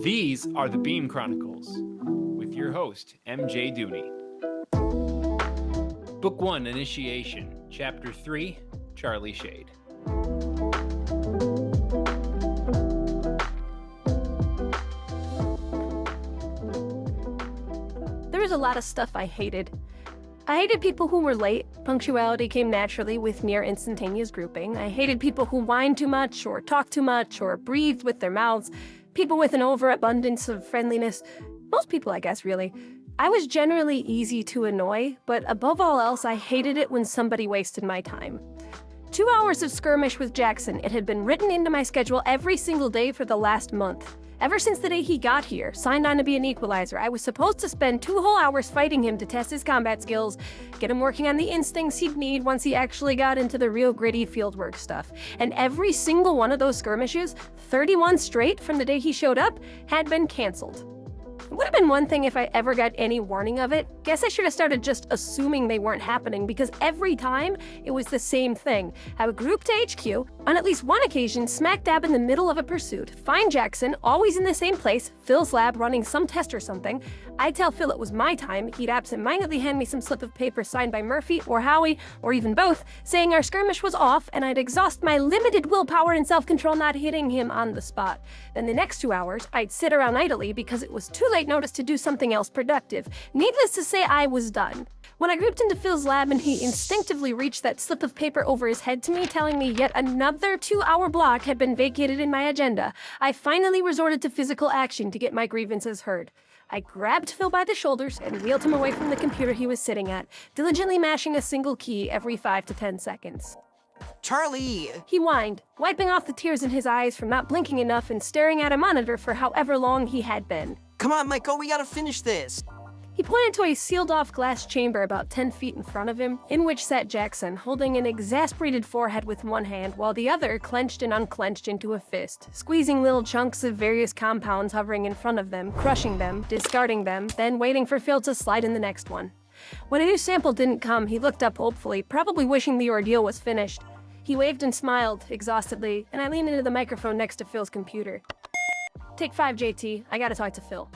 These are the Beam Chronicles, with your host, MJ Dooney. Book 1, Initiation, Chapter 3, Charlie Shayde. There was a lot of stuff I hated. I hated people who were late. Punctuality came naturally with near instantaneous grouping. I hated people who whined too much, or talked too much, or breathed with their mouths. People with an overabundance of friendliness. Most people, I guess, really. I was generally easy to annoy, but above all else, I hated it when somebody wasted my time. 2 hours of skirmish with Jaxon. It had been written into my schedule every single day for the last month. Ever since the day he got here, signed on to be an Equalizer, I was supposed to spend 2 whole hours fighting him to test his combat skills, get him working on the instincts he'd need once he actually got into the real gritty fieldwork stuff. And every single one of those skirmishes, 31 straight from the day he showed up, had been canceled. It would have been one thing if I ever got any warning of it. Guess I should have started just assuming they weren't happening, because every time it was the same thing. I would group to HQ, on at least one occasion, smack dab in the middle of a pursuit, find Jaxon, always in the same place, Phil's lab, running some test or something. I'd tell Phil it was my time, he'd absentmindedly hand me some slip of paper signed by Murphy or Howie, or even both, saying our skirmish was off, and I'd exhaust my limited willpower and self-control not hitting him on the spot. Then the next 2 hours, I'd sit around idly because it was too late notice to do something else productive. Needless to say, I was done. When I grouped into Phil's lab and he instinctively reached that slip of paper over his head to me, telling me yet another 2-hour block had been vacated in my agenda, I finally resorted to physical action to get my grievances heard. I grabbed Phil by the shoulders and wheeled him away from the computer he was sitting at, diligently mashing a single key every 5 to 10 seconds. Charlie! He whined, wiping off the tears in his eyes from not blinking enough and staring at a monitor for however long he had been. Come on, Michael, we gotta finish this! He pointed to a sealed-off glass chamber about 10 feet in front of him, in which sat Jaxon, holding an exasperated forehead with one hand, while the other clenched and unclenched into a fist, squeezing little chunks of various compounds hovering in front of them, crushing them, discarding them, then waiting for Phil to slide in the next one. When a new sample didn't come, he looked up hopefully, probably wishing the ordeal was finished. He waved and smiled, exhaustedly, and I leaned into the microphone next to Phil's computer. Take 5, JT. I gotta talk to Phil.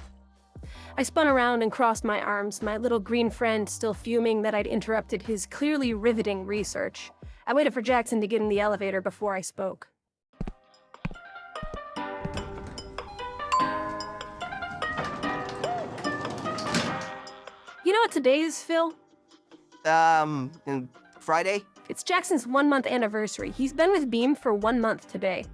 I spun around and crossed my arms, my little green friend still fuming that I'd interrupted his clearly riveting research. I waited for Jaxon to get in the elevator before I spoke. You know what today is, Phil? Friday? It's Jackson's 1-month anniversary. He's been with Beam for 1 month today.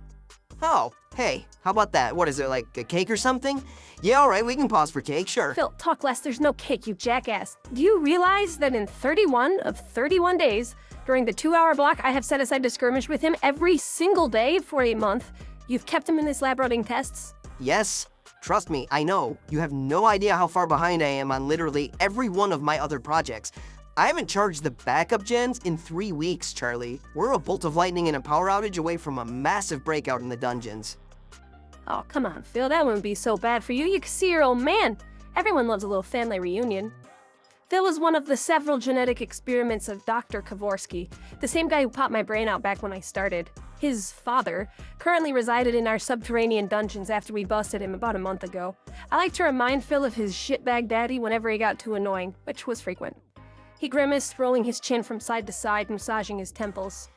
Oh, hey, how about that? What is it, like a cake or something? Yeah, alright, we can pause for cake, sure. Phil, talk less, there's no cake, you jackass. Do you realize that in 31 of 31 days, during the 2-hour block I have set aside to skirmish with him every single day for a month, you've kept him in this lab running tests? Yes, trust me, I know. You have no idea how far behind I am on literally every one of my other projects. I haven't charged the backup gens in 3 weeks, Charlie. We're a bolt of lightning and a power outage away from a massive breakout in the dungeons. Oh, come on, Phil, that wouldn't be so bad for you. You could see your old man. Everyone loves a little family reunion. Phil was one of the several genetic experiments of Dr. Kowarski, the same guy who popped my brain out back when I started. His father currently resided in our subterranean dungeons after we busted him about a month ago. I like to remind Phil of his shitbag daddy whenever he got too annoying, which was frequent. He grimaced, rolling his chin from side to side, massaging his temples.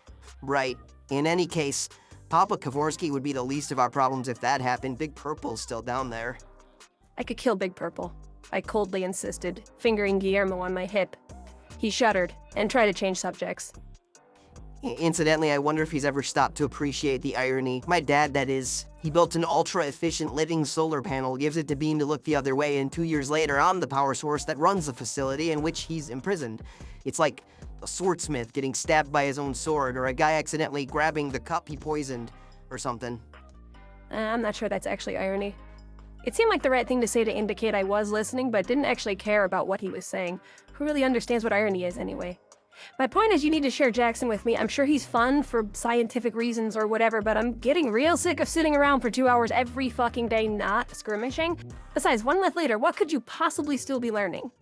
Right. In any case, Papa Kowarski would be the least of our problems if that happened. Big Purple's still down there. I could kill Big Purple, I coldly insisted, fingering Guillermo on my hip. He shuddered and tried to change subjects. Incidentally, I wonder if he's ever stopped to appreciate the irony. My dad, that is. He built an ultra-efficient living solar panel, gives it to Beam to look the other way, and 2 years later, I'm the power source that runs the facility in which he's imprisoned. It's like a swordsmith getting stabbed by his own sword, or a guy accidentally grabbing the cup he poisoned, or something. I'm not sure that's actually irony. It seemed like the right thing to say to indicate I was listening, but didn't actually care about what he was saying. Who really understands what irony is, anyway? My point is you need to share Jaxon with me. I'm sure he's fun for scientific reasons or whatever, but I'm getting real sick of sitting around for 2 hours every fucking day not skirmishing. Besides, 1 month later, what could you possibly still be learning?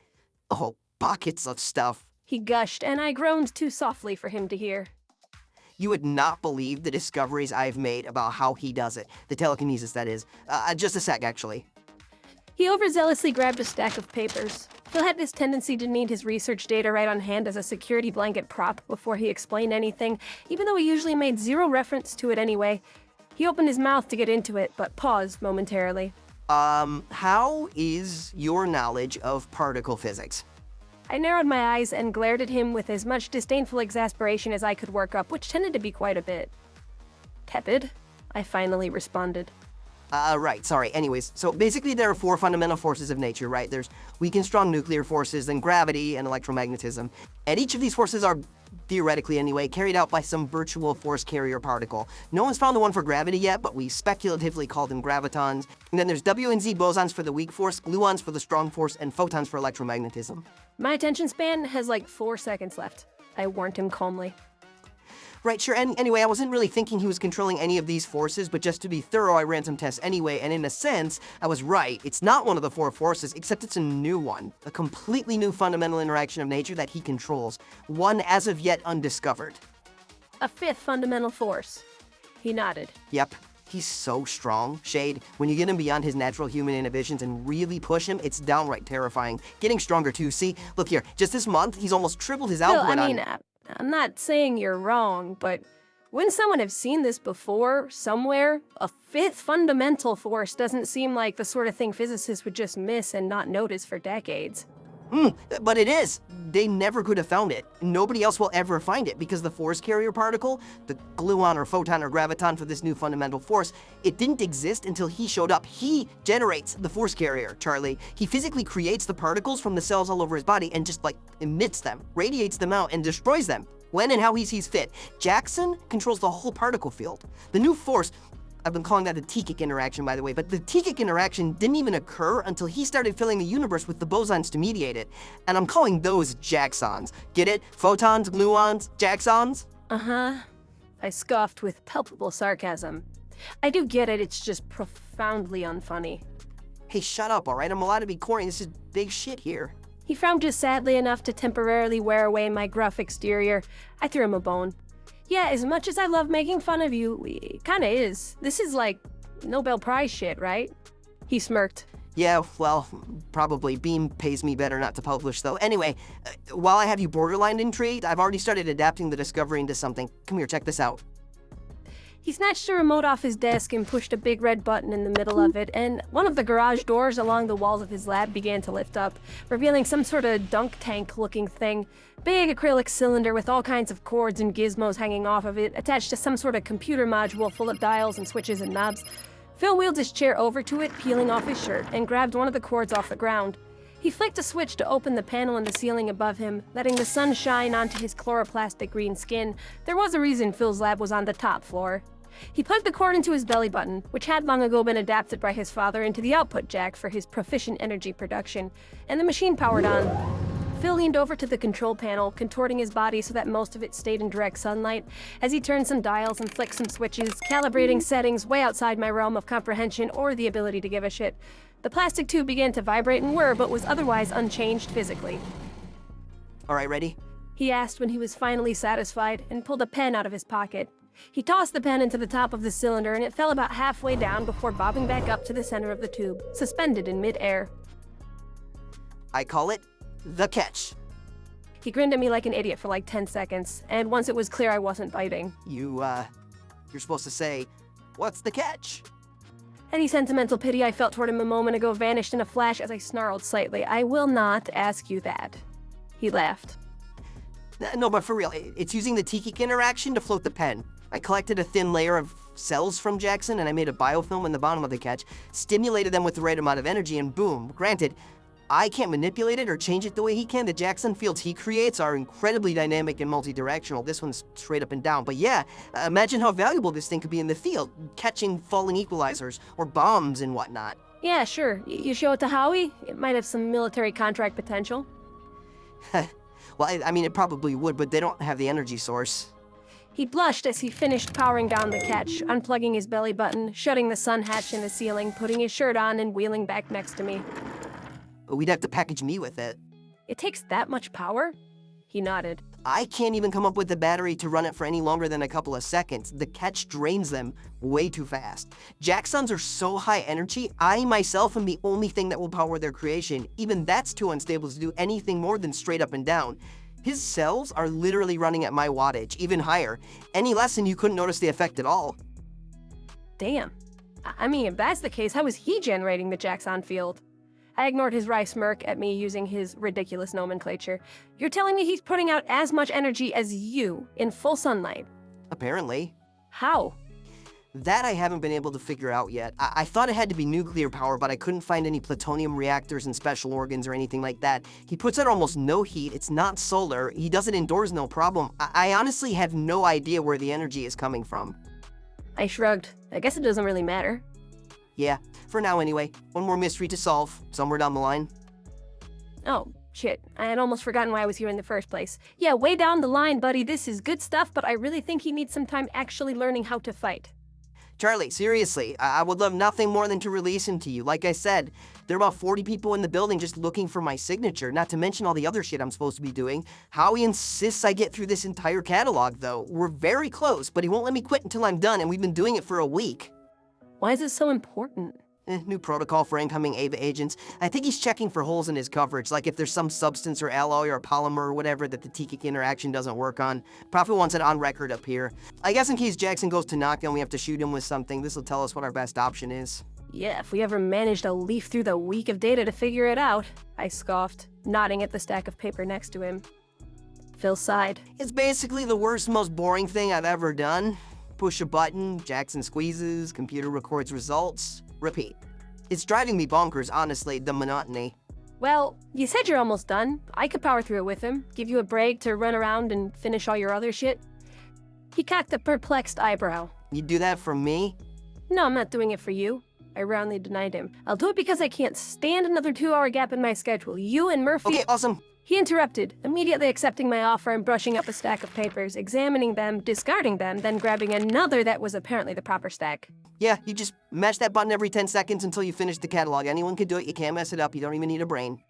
Oh, buckets of stuff. He gushed, and I groaned too softly for him to hear. You would not believe the discoveries I've made about how he does it. The telekinesis, that is. Just a sec, actually. He overzealously grabbed a stack of papers. Phil had this tendency to need his research data right on hand as a security blanket prop before he explained anything, even though he usually made zero reference to it anyway. He opened his mouth to get into it, but paused momentarily. How is your knowledge of particle physics? I narrowed my eyes and glared at him with as much disdainful exasperation as I could work up, which tended to be quite a bit. Tepid, I finally responded. Right, sorry. Anyways, so basically there are 4 fundamental forces of nature, right? There's weak and strong nuclear forces, then gravity and electromagnetism. And each of these forces are, theoretically anyway, carried out by some virtual force carrier particle. No one's found the one for gravity yet, but we speculatively call them gravitons. And then there's W and Z bosons for the weak force, gluons for the strong force, and photons for electromagnetism. My attention span has like 4 seconds left, I warned him calmly. Right, sure. Anyway, I wasn't really thinking he was controlling any of these forces, but just to be thorough, I ran some tests anyway, and in a sense, I was right. It's not one of the 4 forces, except it's a new one. A completely new fundamental interaction of nature that he controls. One as of yet undiscovered. A 5th fundamental force. He nodded. Yep. He's so strong, Shayde. When you get him beyond his natural human inhibitions and really push him, it's downright terrifying. Getting stronger too, see? Look here, just this month, he's almost tripled his output I'm not saying you're wrong, but wouldn't someone have seen this before, somewhere? A 5th fundamental force doesn't seem like the sort of thing physicists would just miss and not notice for decades. But it is. They never could have found it. Nobody else will ever find it because the force carrier particle, the gluon or photon or graviton for this new fundamental force, it didn't exist until he showed up. He generates the force carrier, Charlie. He physically creates the particles from the cells all over his body and just emits them, radiates them out, and destroys them. When and how he sees fit. Jaxon controls the whole particle field. The new force, I've been calling that the Teaque interaction, by the way, but the Teaque interaction didn't even occur until he started filling the universe with the bosons to mediate it. And I'm calling those Jaxons. Get it? Photons, gluons, Jaxons? Uh-huh. I scoffed with palpable sarcasm. I do get it, it's just profoundly unfunny. Hey, shut up, all right? I'm allowed to be corny. This is big shit here. He frowned just sadly enough to temporarily wear away my gruff exterior. I threw him a bone. Yeah, as much as I love making fun of you, it kinda is. This is like Nobel Prize shit, right? He smirked. Yeah, well, probably. Beam pays me better not to publish, though. Anyway, while I have you borderline intrigued, I've already started adapting the discovery into something. Come here, check this out. He snatched the remote off his desk and pushed a big red button in the middle of it, and one of the garage doors along the walls of his lab began to lift up, revealing some sort of dunk tank-looking thing. Big acrylic cylinder with all kinds of cords and gizmos hanging off of it, attached to some sort of computer module full of dials and switches and knobs. Phil wheeled his chair over to it, peeling off his shirt, and grabbed one of the cords off the ground. He flicked a switch to open the panel in the ceiling above him, letting the sun shine onto his chloroplastic green skin. There was a reason Phil's lab was on the top floor. He plugged the cord into his belly button, which had long ago been adapted by his father into the output jack for his proficient energy production, and the machine powered on. Phil leaned over to the control panel, contorting his body so that most of it stayed in direct sunlight, as he turned some dials and flicked some switches, calibrating settings way outside my realm of comprehension or the ability to give a shit. The plastic tube began to vibrate and whir, but was otherwise unchanged physically. All right, ready? He asked when he was finally satisfied, and pulled a pen out of his pocket. He tossed the pen into the top of the cylinder, and it fell about halfway down before bobbing back up to the center of the tube, suspended in midair. I call it the catch. He grinned at me like an idiot for like 10 seconds, and once it was clear I wasn't biting. You're supposed to say, what's the catch? Any sentimental pity I felt toward him a moment ago vanished in a flash as I snarled slightly. I will not ask you that. He laughed. No, but for real, it's using the Teaque interaction to float the pen. I collected a thin layer of cells from Jaxon, and I made a biofilm in the bottom of the catch, stimulated them with the right amount of energy, and boom. Granted, I can't manipulate it or change it the way he can. The Jaxon fields he creates are incredibly dynamic and multi-directional. This one's straight up and down. But yeah, imagine how valuable this thing could be in the field, catching falling equalizers or bombs and whatnot. Yeah, sure. You show it to Howie? It might have some military contract potential. Well, I mean, it probably would, but they don't have the energy source. He blushed as he finished powering down the catch, unplugging his belly button, shutting the sun hatch in the ceiling, putting his shirt on, and wheeling back next to me. We'd have to package me with it. It takes that much power? He nodded. I can't even come up with the battery to run it for any longer than a couple of seconds. The catch drains them way too fast. Jaxons are so high energy, I myself am the only thing that will power their creation. Even that's too unstable to do anything more than straight up and down. His cells are literally running at my wattage, even higher. Any less and you couldn't notice the effect at all. Damn. I mean, if that's the case, how is he generating the Jaxon field? I ignored his wry smirk at me using his ridiculous nomenclature. You're telling me he's putting out as much energy as you in full sunlight? Apparently. How? That I haven't been able to figure out yet. I thought it had to be nuclear power, but I couldn't find any plutonium reactors and special organs or anything like that. He puts out almost no heat, it's not solar, he does it indoors no problem. I honestly have no idea where the energy is coming from. I shrugged. I guess it doesn't really matter. Yeah, for now anyway. One more mystery to solve, somewhere down the line. Oh, shit. I had almost forgotten why I was here in the first place. Yeah, way down the line, buddy. This is good stuff, but I really think he needs some time actually learning how to fight. Charlie, seriously, I would love nothing more than to release him to you. Like I said, there are about 40 people in the building just looking for my signature, not to mention all the other shit I'm supposed to be doing. Howie insists I get through this entire catalog, though. We're very close, but he won't let me quit until I'm done, and we've been doing it for a week. Why is it so important? New protocol for incoming AVA agents. I think he's checking for holes in his coverage, like if there's some substance or alloy or polymer or whatever that the Teaque interaction doesn't work on. Prophet wants it on record up here. I guess in case Jaxon goes to knock and we have to shoot him with something, this will tell us what our best option is. Yeah, if we ever managed to leaf through the week of data to figure it out, I scoffed, nodding at the stack of paper next to him. Phil sighed. It's basically the worst, most boring thing I've ever done. Push a button, Jaxon squeezes, computer records results, repeat. It's driving me bonkers, honestly, the monotony. Well, you said you're almost done. I could power through it with him, give you a break to run around and finish all your other shit. He cocked a perplexed eyebrow. You'd do that for me? No, I'm not doing it for you. I roundly denied him. I'll do it because I can't stand another 2-hour gap in my schedule. You and Murphy— Okay, awesome. He interrupted, immediately accepting my offer and brushing up a stack of papers, examining them, discarding them, then grabbing another that was apparently the proper stack. Yeah, you just mash that button every 10 seconds until you finish the catalog. Anyone can do it, you can't mess it up, you don't even need a brain.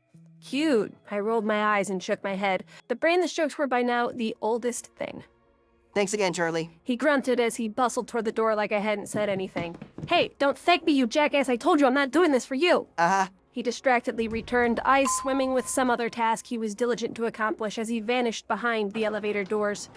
Cute. I rolled my eyes and shook my head. The brainless jokes were by now the oldest thing. Thanks again, Charlie. He grunted as he bustled toward the door like I hadn't said anything. Hey, don't thank me, you jackass. I told you I'm not doing this for you. Uh-huh. He distractedly returned, eyes swimming with some other task he was diligent to accomplish as he vanished behind the elevator doors.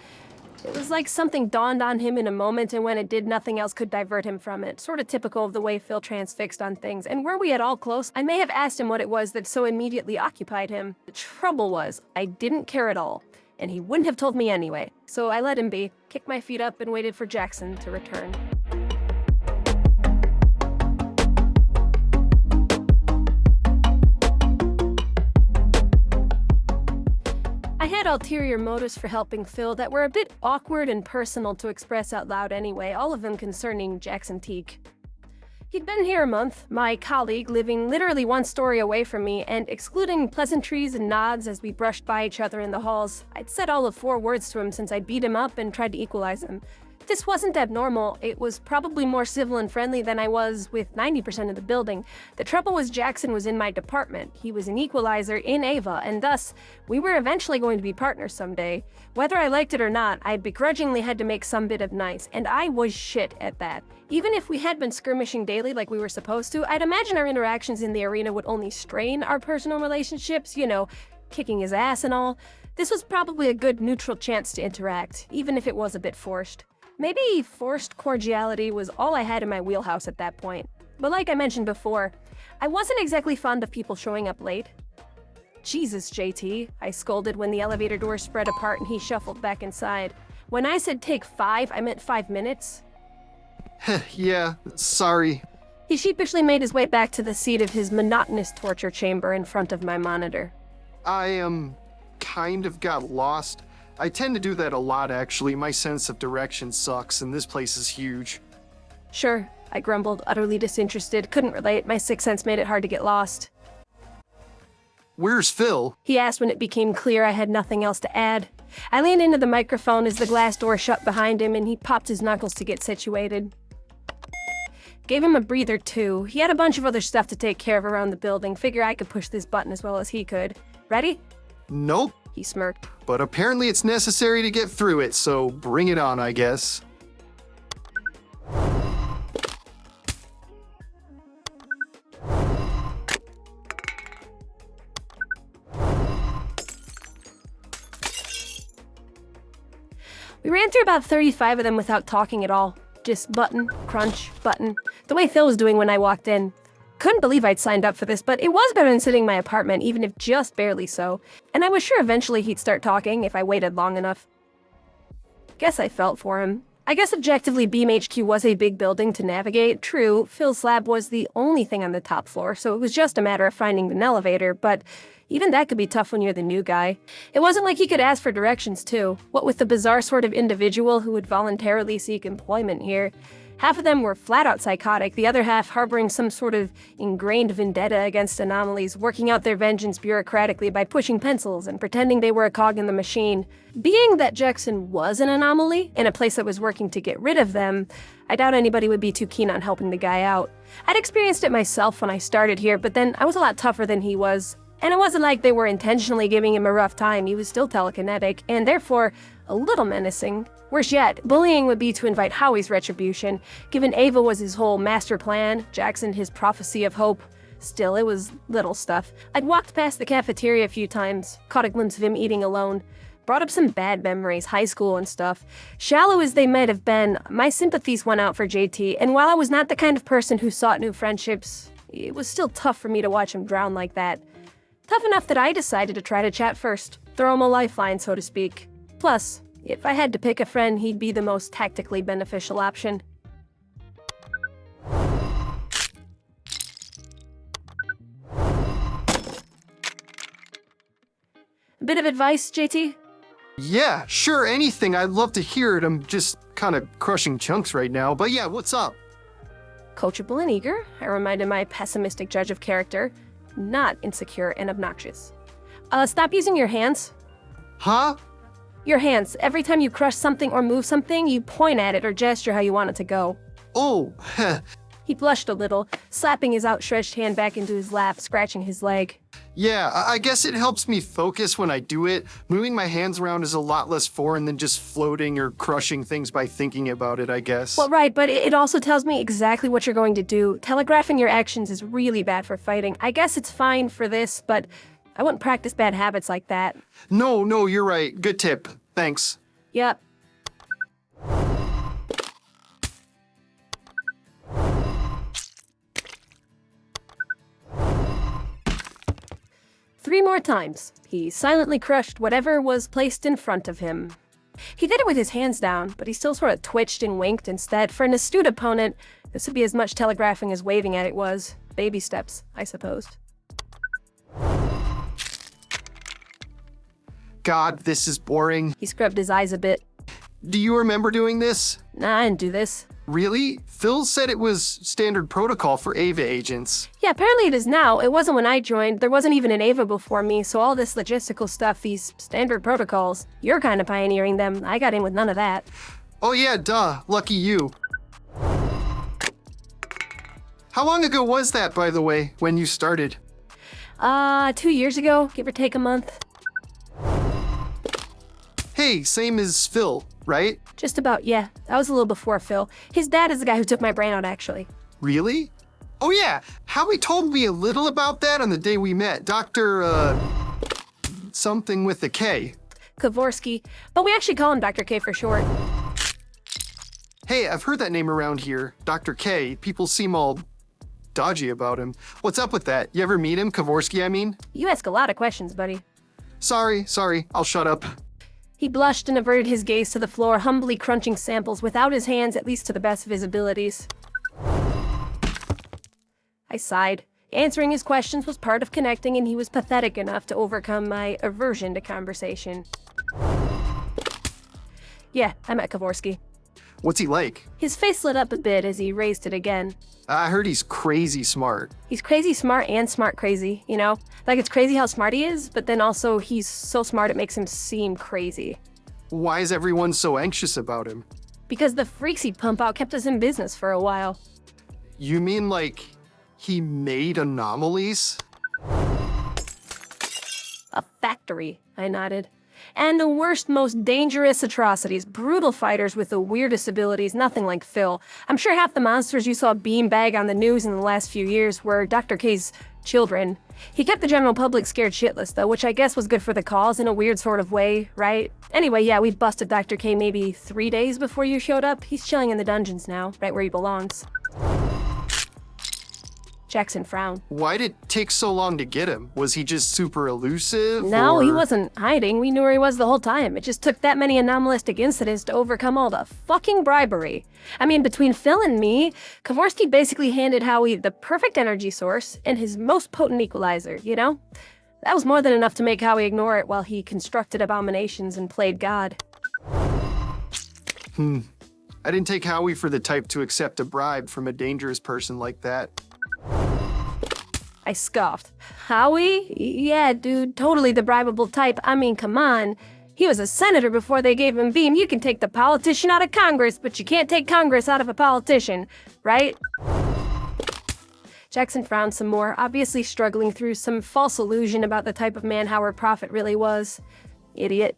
It was like something dawned on him in a moment, and when it did, nothing else could divert him from it. Sort of typical of the way Phil transfixed on things. And were we at all close, I may have asked him what it was that so immediately occupied him. The trouble was, I didn't care at all, and he wouldn't have told me anyway. So I let him be, kicked my feet up, and waited for Jaxon to return. I had ulterior motives for helping Phil that were a bit awkward and personal to express out loud anyway, all of them concerning Jaxon Teaque. He'd been here a month, my colleague living literally one story away from me, and excluding pleasantries and nods as we brushed by each other in the halls, I'd said all of 4 words to him since I'd beat him up and tried to equalize him. This wasn't abnormal. It was probably more civil and friendly than I was with 90% of the building. The trouble was Jaxon was in my department. He was an Equalizer in Ava, and thus, we were eventually going to be partners someday. Whether I liked it or not, I begrudgingly had to make some bit of nice, and I was shit at that. Even if we had been skirmishing daily like we were supposed to, I'd imagine our interactions in the arena would only strain our personal relationships, you know, kicking his ass and all. This was probably a good neutral chance to interact, even if it was a bit forced. Maybe forced cordiality was all I had in my wheelhouse at that point. But like I mentioned before, I wasn't exactly fond of people showing up late. Jesus, JT, I scolded when the elevator doors spread apart and he shuffled back inside. When I said take 5, I meant 5 minutes. Yeah, sorry. He sheepishly made his way back to the seat of his monotonous torture chamber in front of my monitor. I, kind of got lost. I tend to do that a lot, actually. My sense of direction sucks, and this place is huge. Sure, I grumbled, utterly disinterested. Couldn't relate. My sixth sense made it hard to get lost. Where's Phil? He asked when it became clear I had nothing else to add. I leaned into the microphone as the glass door shut behind him, and he popped his knuckles to get situated. Gave him a breather, too. He had a bunch of other stuff to take care of around the building. Figure I could push this button as well as he could. Ready? Nope. He smirked. But apparently it's necessary to get through it, so bring it on, I guess. We ran through about 35 of them without talking at all. Just button, crunch, button. The way Phil was doing when I walked in. Couldn't believe I'd signed up for this, but it was better than sitting in my apartment, even if just barely so. And I was sure eventually he'd start talking if I waited long enough. Guess I felt for him. I guess objectively Beam HQ was a big building to navigate. True, Phil's lab was the only thing on the top floor, so it was just a matter of finding an elevator, but even that could be tough when you're the new guy. It wasn't like he could ask for directions, too. What with the bizarre sort of individual who would voluntarily seek employment here? Half of them were flat-out psychotic, the other half harboring some sort of ingrained vendetta against anomalies, working out their vengeance bureaucratically by pushing pencils and pretending they were a cog in the machine. Being that Jaxon was an anomaly, in a place that was working to get rid of them, I doubt anybody would be too keen on helping the guy out. I'd experienced it myself when I started here, but then I was a lot tougher than he was. And it wasn't like they were intentionally giving him a rough time, he was still telekinetic, and therefore a little menacing. Worse yet, bullying would be to invite Howie's retribution, given Ava was his whole master plan, Jaxon his prophecy of hope. Still, it was little stuff. I'd walked past the cafeteria a few times, caught a glimpse of him eating alone, brought up some bad memories, high school and stuff. Shallow as they might have been, my sympathies went out for JT, and while I was not the kind of person who sought new friendships, it was still tough for me to watch him drown like that. Tough enough that I decided to try to chat first, throw him a lifeline, so to speak. Plus, if I had to pick a friend, he'd be the most tactically beneficial option. A bit of advice, JT? Yeah, sure, anything. I'd love to hear it. I'm just kind of crushing chunks right now. But yeah, what's up? Coachable and eager, I reminded my pessimistic judge of character. Not insecure and obnoxious. Stop using your hands. Huh? Your hands. Every time you crush something or move something, you point at it or gesture how you want it to go. Oh, He blushed a little, slapping his outstretched hand back into his lap, scratching his leg. yeah, I guess it helps me focus when I do it. Moving my hands around is a lot less foreign than just floating or crushing things by thinking about it, I guess. Well, right, but it also tells me exactly what you're going to do. Telegraphing your actions is really bad for fighting. I guess it's fine for this, but I wouldn't practice bad habits like that. No, you're right. Good tip. Thanks. Yep. Three more times, he silently crushed whatever was placed in front of him. He did it with his hands down, but he still sort of twitched and winked instead. For an astute opponent, this would be as much telegraphing as waving at it was. Baby steps, I suppose. God, this is boring. He scrubbed his eyes a bit. Do you remember doing this? Nah, I didn't do this. Really? Phil said it was standard protocol for AVA agents. Yeah, apparently it is now. It wasn't when I joined. There wasn't even an Ava before me, so all this logistical stuff, these standard protocols, you're kind of pioneering them. I got in with none of that. Oh yeah, duh. Lucky you. How long ago was that, by the way, when you started? 2 years ago, give or take a month. Hey, same as Phil, right? Just about, yeah. That was a little before Phil. His dad is the guy who took my brain out, actually. Really? Oh yeah, Howie told me a little about that on the day we met. Dr. something with a K. Kavorsky, but we actually call him Dr. K for short. Hey, I've heard that name around here. Dr. K. People seem all dodgy about him. What's up with that? You ever meet him? Kavorsky, I mean? You ask a lot of questions, buddy. Sorry, I'll shut up. He blushed and averted his gaze to the floor, humbly crunching samples without his hands, at least to the best of his abilities. I sighed. Answering his questions was part of connecting, and he was pathetic enough to overcome my aversion to conversation. Yeah, I met Kavorsky. What's he like? His face lit up a bit as he raised it again. I heard he's crazy smart. He's crazy smart and smart crazy, you know? Like, it's crazy how smart he is, but then also he's so smart it makes him seem crazy. Why is everyone so anxious about him? Because the freaks he'd pump out kept us in business for a while. You mean like he made anomalies? A fact factory, I nodded. And the worst, most dangerous atrocities. Brutal fighters with the weirdest abilities, nothing like Phil. I'm sure half the monsters you saw beanbag on the news in the last few years were Dr. K's children. He kept the general public scared shitless, though, which I guess was good for the cause in a weird sort of way, right? Anyway, yeah, we busted Dr. K maybe 3 days before you showed up. He's chilling in the dungeons now, right where he belongs. Jaxon frowned. Why did it take so long to get him? Was he just super elusive? No, or... he wasn't hiding. We knew where he was the whole time. It just took that many anomalistic incidents to overcome all the fucking bribery. I mean, between Phil and me, Kowarski basically handed Howie the perfect energy source and his most potent equalizer, you know? That was more than enough to make Howie ignore it while he constructed abominations and played God. I didn't take Howie for the type to accept a bribe from a dangerous person like that. I scoffed. Howie? Yeah, dude, totally the bribable type. I mean, come on. He was a senator before they gave him Beam. You can take the politician out of Congress, but you can't take Congress out of a politician, right? Jaxon frowned some more, obviously struggling through some false illusion about the type of man Howard Prophit really was. Idiot.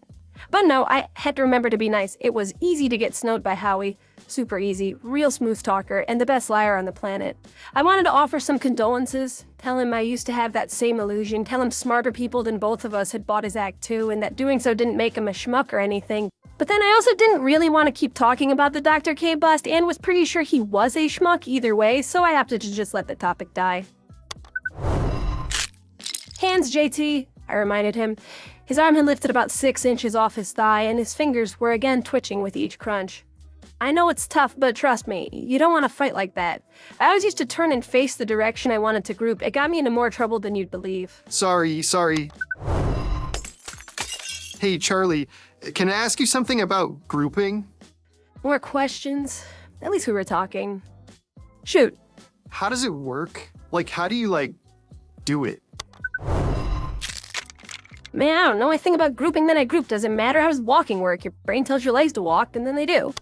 But no, I had to remember to be nice. It was easy to get snowed by Howie. Super easy, real smooth talker, and the best liar on the planet. I wanted to offer some condolences, tell him I used to have that same illusion, tell him smarter people than both of us had bought his act too, and that doing so didn't make him a schmuck or anything. But then I also didn't really want to keep talking about the Dr. K bust, and was pretty sure he was a schmuck either way, so I opted to just let the topic die. Hands, JT, I reminded him. His arm had lifted about 6 inches off his thigh, and his fingers were again twitching with each crunch. I know it's tough, but trust me, you don't want to fight like that. I always used to turn and face the direction I wanted to group. It got me into more trouble than you'd believe. Sorry. Hey, Charlie, can I ask you something about grouping? More questions? At least we were talking. Shoot. How does it work? Like, how do you, do it? Man, I don't know. I think about grouping, then I group. Doesn't matter how does walking work. Your brain tells your legs to walk, and then they do.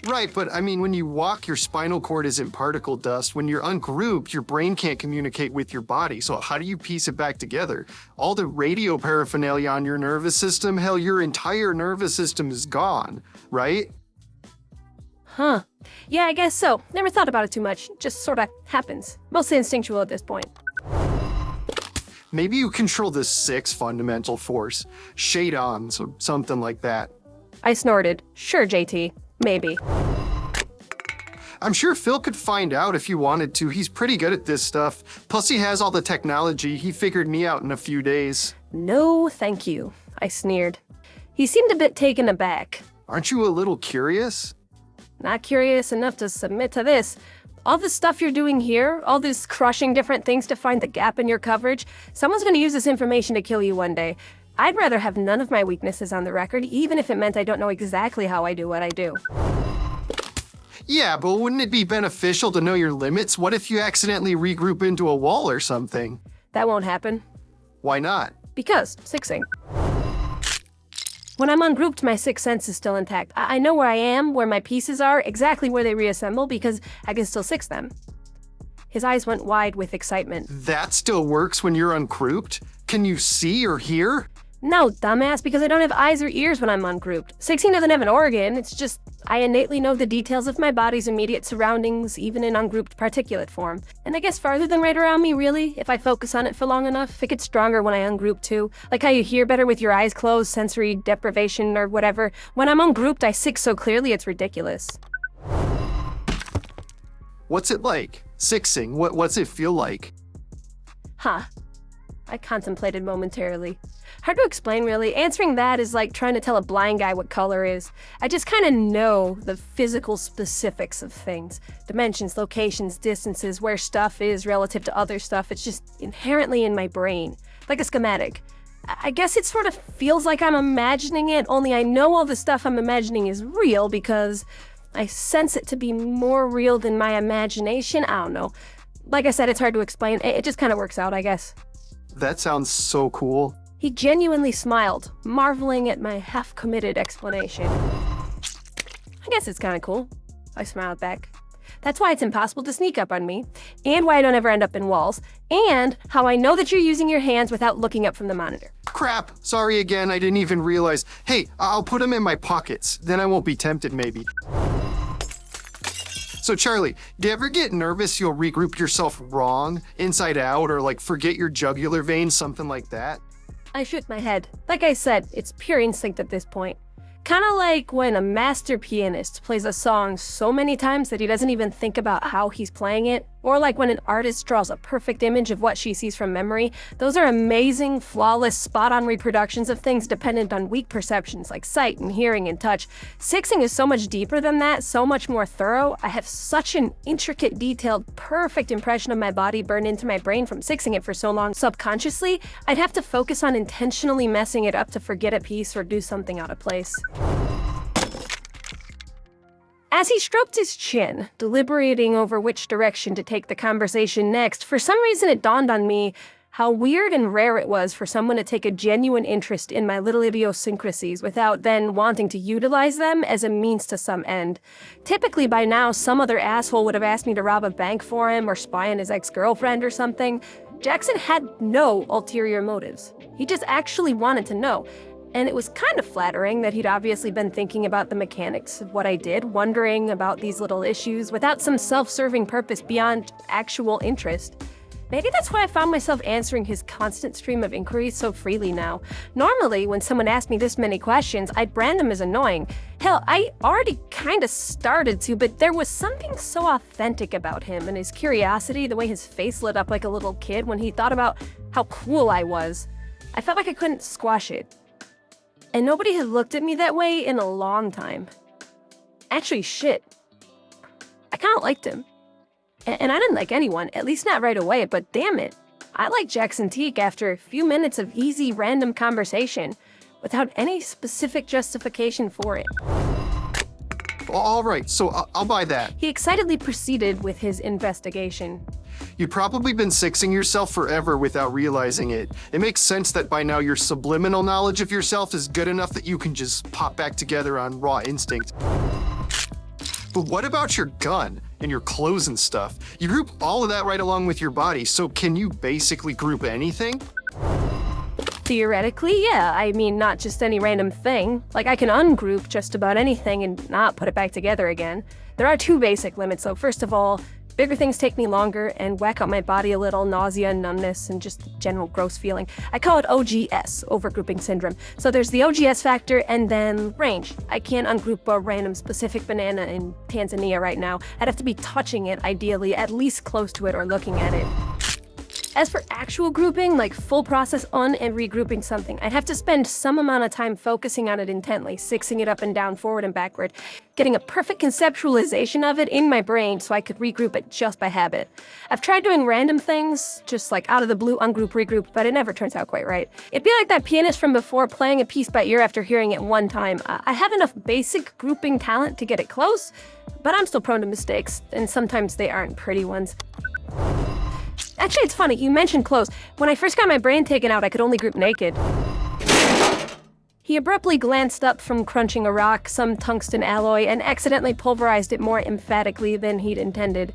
Right, but I mean, when you walk, your spinal cord isn't particle dust. When you're ungrouped, your brain can't communicate with your body. So how do you piece it back together? All the radio paraphernalia on your nervous system, hell, your entire nervous system is gone, right? Huh. Yeah, I guess so. Never thought about it too much. Just sorta happens. Mostly instinctual at this point. Maybe you control the 6th fundamental force, Shayde or something like that. I snorted. Sure, JT. Maybe. I'm sure Phil could find out if you wanted to. He's pretty good at this stuff. Plus he has all the technology. He figured me out in a few days. No, thank you. I sneered. He seemed a bit taken aback. Aren't you a little curious? Not curious enough to submit to this. All this stuff you're doing here, all this crushing different things to find the gap in your coverage, someone's gonna use this information to kill you one day. I'd rather have none of my weaknesses on the record, even if it meant I don't know exactly how I do what I do. Yeah, but wouldn't it be beneficial to know your limits? What if you accidentally regroup into a wall or something? That won't happen. Why not? Because, sixing. When I'm ungrouped, my sixth sense is still intact. I know where I am, where my pieces are, exactly where they reassemble, because I can still six them. His eyes went wide with excitement. That still works when you're ungrouped? Can you see or hear? No, dumbass, because I don't have eyes or ears when I'm ungrouped. 16 doesn't have an organ, it's just I innately know the details of my body's immediate surroundings, even in ungrouped particulate form. And I guess farther than right around me, really, if I focus on it for long enough. It gets stronger when I ungroup too. Like how you hear better with your eyes closed, sensory deprivation or whatever. When I'm ungrouped, I six so clearly it's ridiculous. What's it like? Sixing, what's it feel like? Huh. I contemplated momentarily. Hard to explain, really. Answering that is like trying to tell a blind guy what color is. I just kind of know the physical specifics of things. Dimensions, locations, distances, where stuff is relative to other stuff. It's just inherently in my brain. Like a schematic. I guess it sort of feels like I'm imagining it, only I know all the stuff I'm imagining is real because I sense it to be more real than my imagination. I don't know. Like I said, it's hard to explain. It just kind of works out, I guess. That sounds so cool. He genuinely smiled, marveling at my half-committed explanation. I guess it's kind of cool. I smiled back. That's why it's impossible to sneak up on me, and why I don't ever end up in walls, and how I know that you're using your hands without looking up from the monitor. Crap, sorry again, I didn't even realize. Hey, I'll put them in my pockets, then I won't be tempted maybe. So Charlie, do you ever get nervous you'll regroup yourself wrong, inside out, or like forget your jugular vein, something like that? I shook my head. Like I said, it's pure instinct at this point. Kind of like when a master pianist plays a song so many times that he doesn't even think about how he's playing it, or like when an artist draws a perfect image of what she sees from memory. Those are amazing, flawless, spot-on reproductions of things dependent on weak perceptions like sight and hearing and touch. Sixing is so much deeper than that, so much more thorough. I have such an intricate, detailed, perfect impression of my body burned into my brain from sixing it for so long subconsciously, I'd have to focus on intentionally messing it up to forget a piece or do something out of place. As he stroked his chin, deliberating over which direction to take the conversation next, for some reason it dawned on me how weird and rare it was for someone to take a genuine interest in my little idiosyncrasies without then wanting to utilize them as a means to some end. Typically by now, some other asshole would have asked me to rob a bank for him or spy on his ex-girlfriend or something. Jaxon had no ulterior motives. He just actually wanted to know. And it was kind of flattering that he'd obviously been thinking about the mechanics of what I did, wondering about these little issues without some self-serving purpose beyond actual interest. Maybe that's why I found myself answering his constant stream of inquiries so freely now. Normally, when someone asked me this many questions, I'd brand them as annoying. Hell, I already kind of started to, but there was something so authentic about him and his curiosity, the way his face lit up like a little kid when he thought about how cool I was. I felt like I couldn't squash it. And nobody had looked at me that way in a long time. Actually, shit. I kind of liked him. And I didn't like anyone, at least not right away, but damn it. I liked Jaxon Teaque after a few minutes of easy, random conversation, without any specific justification for it. All right, so I'll buy that. He excitedly proceeded with his investigation. You've probably been sixing yourself forever without realizing it. It makes sense that by now your subliminal knowledge of yourself is good enough that you can just pop back together on raw instinct. But what about your gun and your clothes and stuff? You group all of that right along with your body, so can you basically group anything? Theoretically, yeah. I mean, not just any random thing. Like, I can ungroup just about anything and not put it back together again. There are two basic limits, though. First of all, bigger things take me longer and whack out my body a little, nausea, numbness, and just general gross feeling. I call it OGS, overgrouping syndrome. So there's the OGS factor and then range. I can't ungroup a random specific banana in Tanzania right now. I'd have to be touching it, ideally, at least close to it or looking at it. As for actual grouping, like full process and regrouping something, I'd have to spend some amount of time focusing on it intently, sixing it up and down, forward and backward, getting a perfect conceptualization of it in my brain so I could regroup it just by habit. I've tried doing random things, just like out of the blue, ungroup, regroup, but it never turns out quite right. It'd be like that pianist from before playing a piece by ear after hearing it one time. I have enough basic grouping talent to get it close, but I'm still prone to mistakes, and sometimes they aren't pretty ones. Actually, it's funny, you mentioned clothes. When I first got my brain taken out, I could only group naked. He abruptly glanced up from crunching a rock, some tungsten alloy, and accidentally pulverized it more emphatically than he'd intended.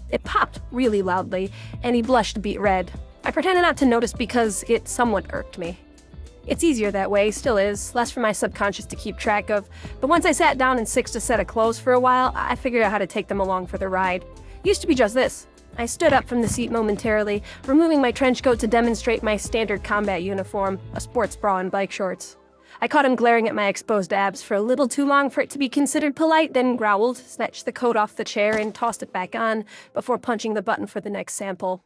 It popped really loudly, and he blushed beet red. I pretended not to notice because it somewhat irked me. It's easier that way, still is, less for my subconscious to keep track of, but once I sat down and sixed a set of clothes for a while, I figured out how to take them along for the ride. Used to be just this. I stood up from the seat momentarily, removing my trench coat to demonstrate my standard combat uniform, a sports bra and bike shorts. I caught him glaring at my exposed abs for a little too long for it to be considered polite, then growled, snatched the coat off the chair, and tossed it back on before punching the button for the next sample.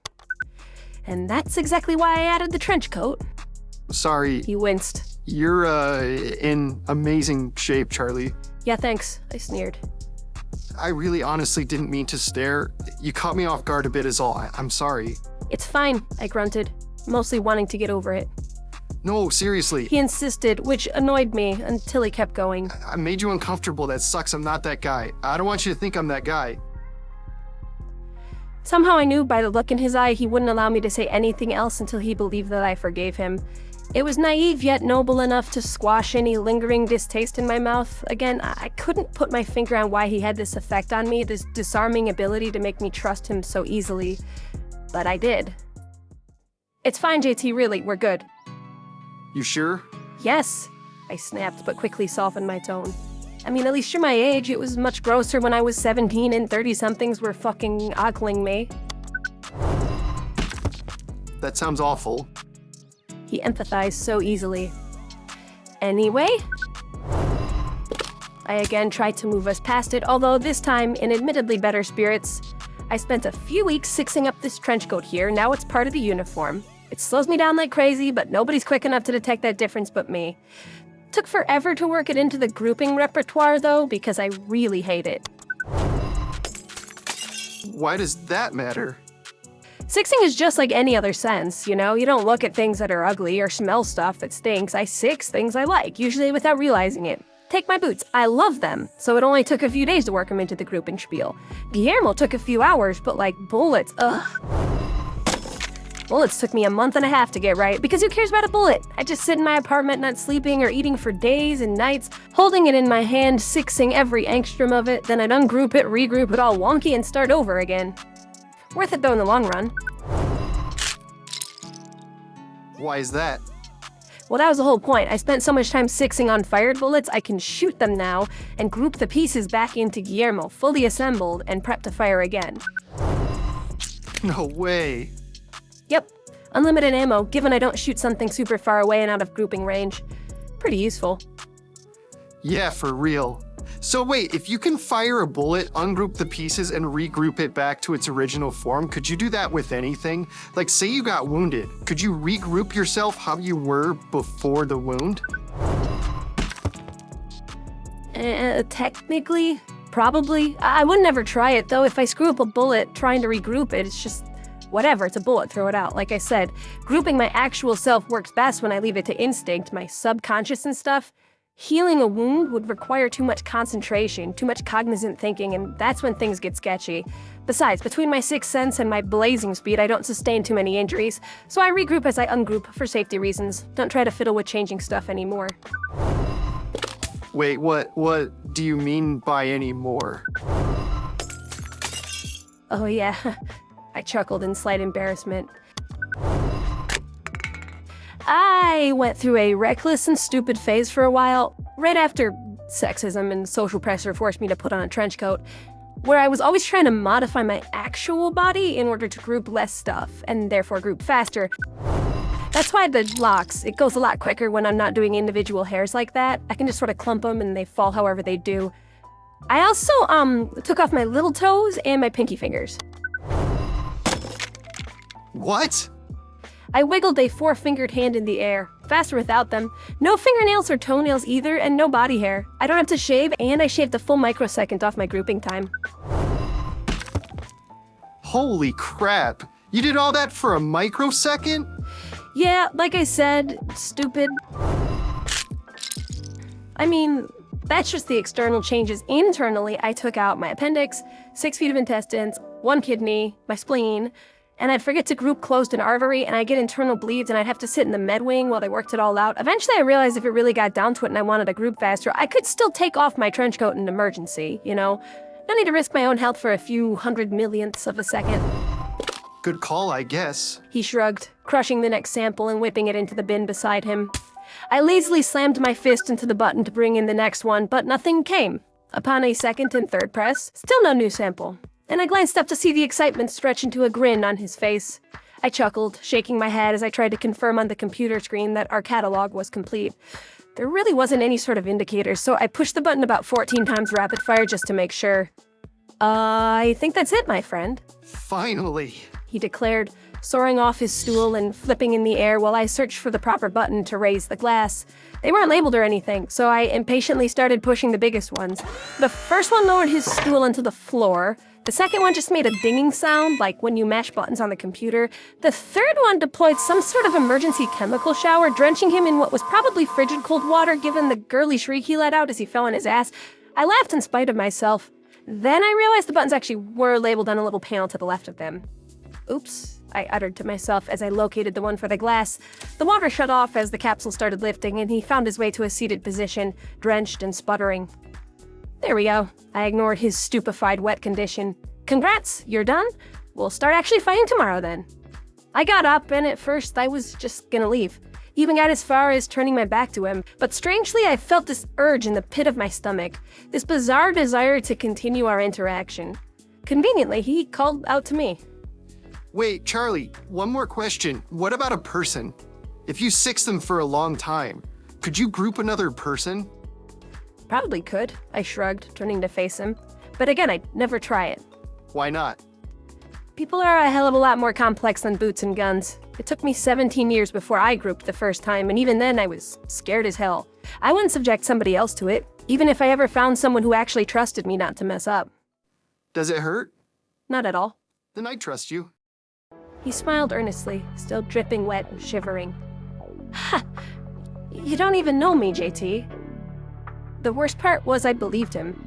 And that's exactly why I added the trench coat. Sorry. He winced. You're, in amazing shape, Charlie. Yeah, thanks, I sneered. I really honestly didn't mean to stare. You caught me off guard a bit is all. I'm sorry. It's fine, I grunted, mostly wanting to get over it. No, seriously. He insisted, which annoyed me until he kept going. I made you uncomfortable. That sucks. I'm not that guy. I don't want you to think I'm that guy. Somehow I knew by the look in his eye he wouldn't allow me to say anything else until he believed that I forgave him. It was naive yet noble enough to squash any lingering distaste in my mouth. Again, I couldn't put my finger on why he had this effect on me, this disarming ability to make me trust him so easily. But I did. It's fine, JT, really, we're good. You sure? Yes, I snapped, but quickly softened my tone. I mean, at least you're my age. It was much grosser when I was 17 and 30-somethings were fucking ogling me. That sounds awful. He empathized so easily. Anyway, I again tried to move us past it, although this time in admittedly better spirits. I spent a few weeks sixing up this trench coat here, now it's part of the uniform. It slows me down like crazy, but nobody's quick enough to detect that difference but me. Took forever to work it into the grouping repertoire though, because I really hate it. Why does that matter? Sixing is just like any other sense, you know? You don't look at things that are ugly or smell stuff that stinks. I six things I like, usually without realizing it. Take my boots. I love them, so it only took a few days to work them into the grouping spiel. Guillermo took a few hours, but like bullets, ugh. Bullets took me a month and a half to get right, because who cares about a bullet? I just sit in my apartment not sleeping or eating for days and nights, holding it in my hand, sixing every angstrom of it, then I'd ungroup it, regroup it all wonky, and start over again. Worth it though in the long run. Why is that? Well, that was the whole point. I spent so much time sixing on fired bullets, I can shoot them now and group the pieces back into Guillermo, fully assembled, and prep to fire again. No way. Yep, unlimited ammo, given I don't shoot something super far away and out of grouping range. Pretty useful. Yeah, for real. So wait, if you can fire a bullet, ungroup the pieces, and regroup it back to its original form, could you do that with anything? Like, say you got wounded, could you regroup yourself how you were before the wound? Technically, probably. I would never try it, though. If I screw up a bullet trying to regroup it, it's just whatever, it's a bullet, throw it out. Like I said, grouping my actual self works best when I leave it to instinct, my subconscious and stuff. Healing a wound would require too much concentration, too much cognizant thinking, and that's when things get sketchy. Besides, between my sixth sense and my blazing speed, I don't sustain too many injuries, so I regroup as I ungroup for safety reasons. Don't try to fiddle with changing stuff anymore. Wait, what do you mean by anymore? Oh yeah, I chuckled in slight embarrassment. I went through a reckless and stupid phase for a while, right after sexism and social pressure forced me to put on a trench coat, where I was always trying to modify my actual body in order to group less stuff, and therefore group faster. That's why the locks, it goes a lot quicker when I'm not doing individual hairs like that. I can just sort of clump them and they fall however they do. I also, took off my little toes and my pinky fingers. What? I wiggled a four-fingered hand in the air, faster without them. No fingernails or toenails either, and no body hair. I don't have to shave, and I shaved a full microsecond off my grouping time. Holy crap. You did all that for a microsecond? Yeah, like I said, stupid. I mean, that's just the external changes. Internally, I took out my appendix, 6 feet of intestines, 1 kidney, my spleen, and I'd forget to group closed an artery, and I'd get internal bleeds, and I'd have to sit in the med wing while they worked it all out. Eventually, I realized if it really got down to it and I wanted to group faster, I could still take off my trench coat in an emergency, you know? No need to risk my own health for a few 100 millionths of a second. Good call, I guess. He shrugged, crushing the next sample and whipping it into the bin beside him. I lazily slammed my fist into the button to bring in the next one, but nothing came. Upon a second and third press, still no new sample. And I glanced up to see the excitement stretch into a grin on his face. I chuckled, shaking my head as I tried to confirm on the computer screen that our catalog was complete. There really wasn't any sort of indicator, so I pushed the button about 14 times rapid fire just to make sure. I think that's it, my friend, Finally. he declared, soaring off his stool and flipping in the air while I searched for the proper button to raise the glass. They weren't labeled or anything, so I impatiently started pushing the biggest ones. The first one lowered his stool into the floor. The second one just made a dinging sound, like when you mash buttons on the computer. The third one deployed some sort of emergency chemical shower, drenching him in what was probably frigid cold water given the girly shriek he let out as he fell on his ass. I laughed in spite of myself. Then I realized the buttons actually were labeled on a little panel to the left of them. Oops, I uttered to myself as I located the one for the glass. The water shut off as the capsule started lifting, and he found his way to a seated position, drenched and sputtering. There we go. I ignored his stupefied wet condition. Congrats, you're done? We'll start actually fighting tomorrow then. I got up, and at first I was just gonna leave. Even got as far as turning my back to him, but strangely I felt this urge in the pit of my stomach, this bizarre desire to continue our interaction. Conveniently, he called out to me. Wait, Charlie, one more question. What about a person? If you six them for a long time, could you group another person? Probably could, I shrugged, turning to face him. But again, I'd never try it. Why not? People are a hell of a lot more complex than boots and guns. It took me 17 years before I grouped the first time, and even then I was scared as hell. I wouldn't subject somebody else to it, even if I ever found someone who actually trusted me not to mess up. Does it hurt? Not at all. Then I trust you. He smiled earnestly, still dripping wet and shivering. Ha! You don't even know me, JT. The worst part was I believed him.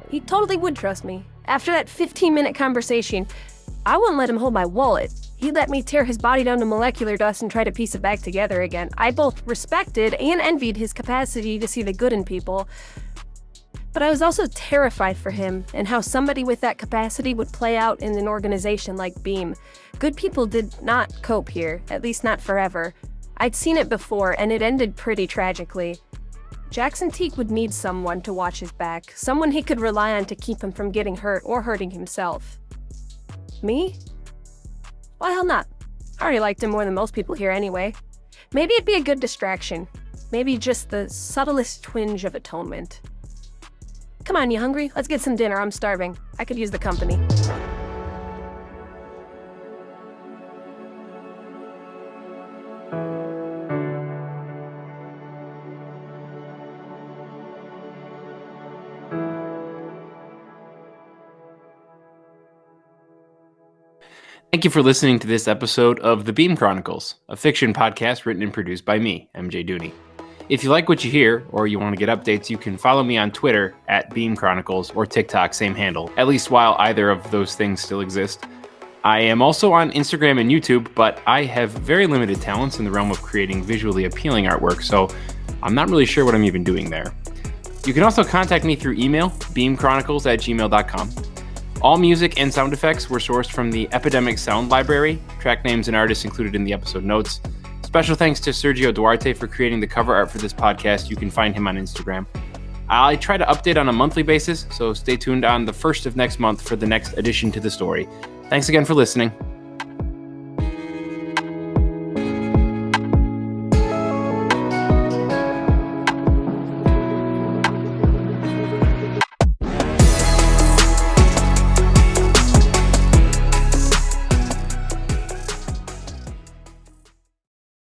He totally would trust me. After that 15-minute conversation, I wouldn't let him hold my wallet. He'd let me tear his body down to molecular dust and try to piece it back together again. I both respected and envied his capacity to see the good in people. But I was also terrified for him and how somebody with that capacity would play out in an organization like Beam. Good people did not cope here, at least not forever. I'd seen it before, and it ended pretty tragically. Jaxon Teaque would need someone to watch his back, someone he could rely on to keep him from getting hurt or hurting himself. Me? Why hell not? I already liked him more than most people here anyway. Maybe it'd be a good distraction. Maybe just the subtlest twinge of atonement. Come on, you hungry? Let's get some dinner. I'm starving. I could use the company. Thank you for listening to this episode of The Beam Chronicles, a fiction podcast written and produced by me, MJ Dooney. If you like what you hear, or you want to get updates, you can follow me on Twitter at Beam Chronicles or TikTok, same handle, at least while either of those things still exist. I am also on Instagram and YouTube, but I have very limited talents in the realm of creating visually appealing artwork, so I'm not really sure what I'm even doing there. You can also contact me through email, beamchronicles@gmail.com. All music and sound effects were sourced from the Epidemic Sound Library, track names and artists included in the episode notes. Special thanks to Sergio Duarte for creating the cover art for this podcast. You can find him on Instagram. I try to update on a monthly basis, so stay tuned on the 1st of next month for the next addition to the story. Thanks again for listening.